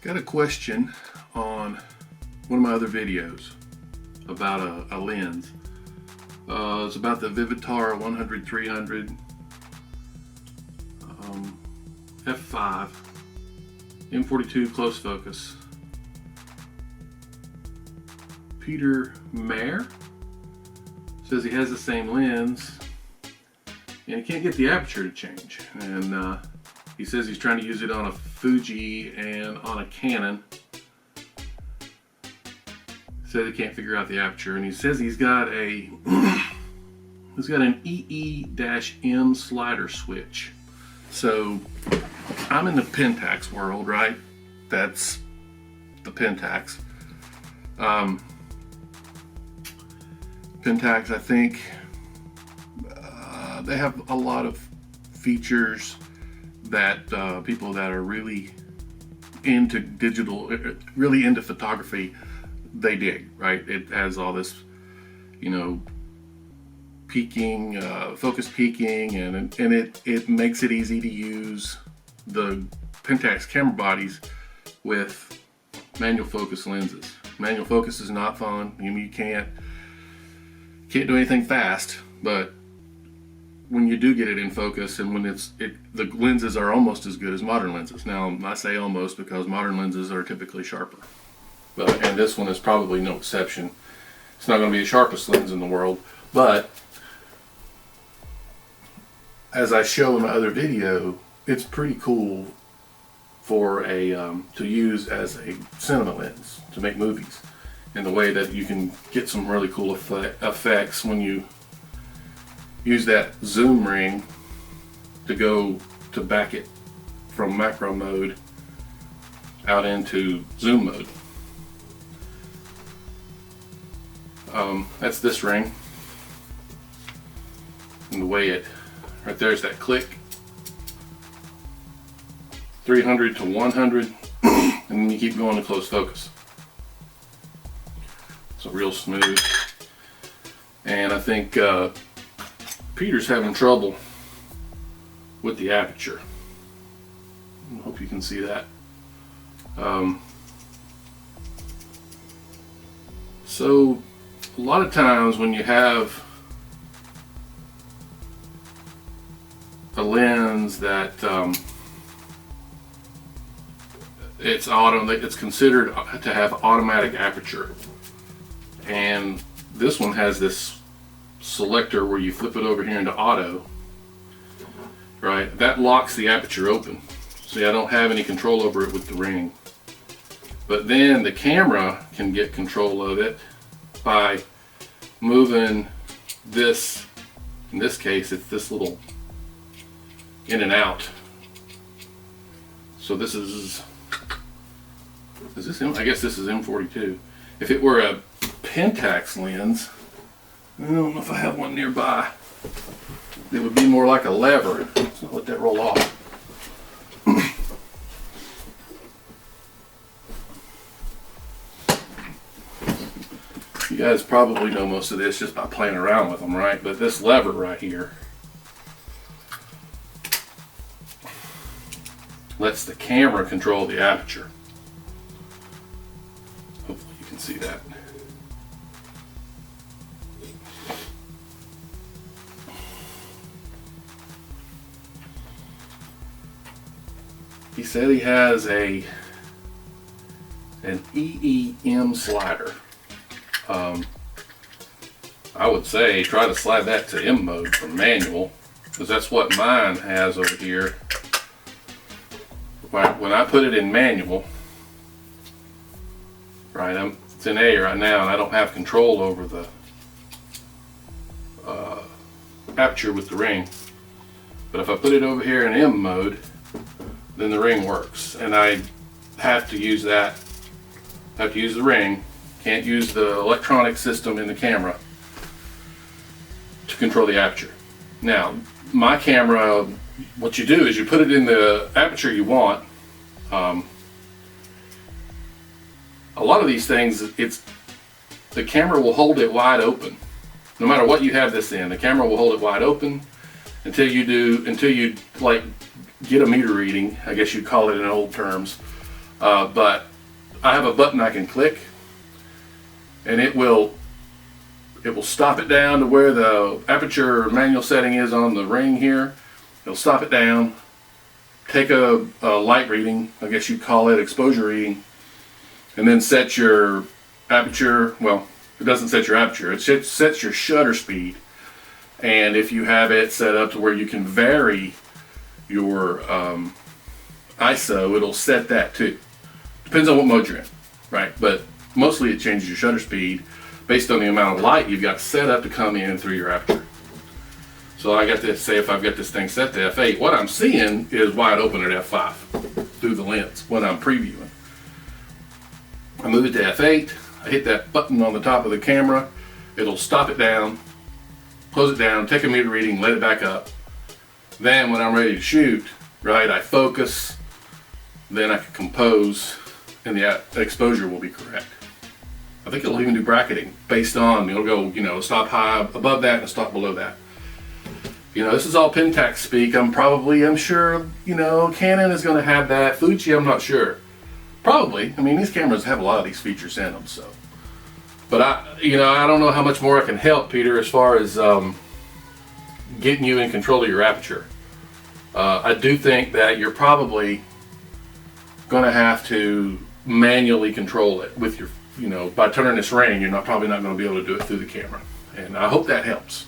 Got a question on one of my other videos about a lens. It's about the Vivitar 100-300 f5 M42 close focus. Peter Mayer says he has the same lens and he can't get the aperture to change, and he says he's trying to use it on a Fuji and on a Canon. Says he can't figure out the aperture, and he says he's got a an EE-M slider switch. So I'm in the Pentax world, right? That's the Pentax. Pentax, I think they have a lot of features that people that are really into digital, really into photography, they dig, right? It has all this, peaking, focus peaking, and it makes it easy to use the Pentax camera bodies with manual focus lenses. Manual focus is not fun. You can't do anything fast, but when you do get it in focus, and when the lenses are almost as good as modern lenses. Now, I say almost because modern lenses are typically sharper, and this one is probably no exception. It's not going to be the sharpest lens in the world, but as I show in my other video, it's pretty cool for to use as a cinema lens to make movies, in the way that you can get some really cool effects when you use that zoom ring to back it from macro mode out into zoom mode. That's this ring, and the way right there's that click, 300 to 100, and then you keep going to close focus. So real smooth, and I think Peter's having trouble with the aperture. I hope you can see that. So a lot of times when you have a lens that it's considered to have automatic aperture, and this one has this selector where you flip it over here into auto, right? That locks the aperture open, so I don't have any control over it with the ring. But then the camera can get control of it by moving this. In this case, it's this little in and out. So this is this I guess this is M42. If it were a Pentax lens, I don't know if I have one nearby, it would be more like a lever. So let that roll off. You guys probably know most of this just by playing around with them, right? But this lever right here lets the camera control the aperture. Hopefully you can see that. He said he has an EE-M slider. I would say try to slide that to M mode from manual, because that's what mine has over here. When I put it in manual, right, it's in A right now, and I don't have control over the aperture with the ring. But if I put it over here in M mode, then the ring works, and I have to use that. I have to use the ring. Can't use the electronic system in the camera to control the aperture. Now, my camera, what you do is you put it in the aperture you want. A lot of these things, the camera will hold it wide open. No matter what you have this in, the camera will hold it wide open until you like get a meter reading, I guess you'd call it in old terms, But I have a button I can click, and it will stop it down to where the aperture manual setting is on the ring here. It'll stop it down, take a light reading, I guess you'd call it exposure reading, and then set your aperture. Well, it doesn't set your aperture, it sets your shutter speed. And if you have it set up to where you can vary your ISO, it'll set that too. Depends on what mode you're in, right? But mostly it changes your shutter speed based on the amount of light you've got set up to come in through your aperture. So I got to say, if I've got this thing set to f8, what I'm seeing is wide open at f5 through the lens when I'm previewing. I move it to f8, I hit that button on the top of the camera, it'll stop it down, close it down, take a meter reading, let it back up. Then when I'm ready to shoot, right, I focus, then I can compose, and the exposure will be correct. I think it'll even do bracketing based on, it'll go, you know, stop high above that and stop below that. You know, this is all Pentax speak. I'm sure, you know, Canon is going to have that. Fuji, I'm not sure. Probably. I mean, these cameras have a lot of these features in them, so. But I don't know how much more I can help, Peter, as far as getting you in control of your aperture. I do think that you're probably going to have to manually control it with your, you know, by turning this ring. You're probably not going to be able to do it through the camera. And I hope that helps.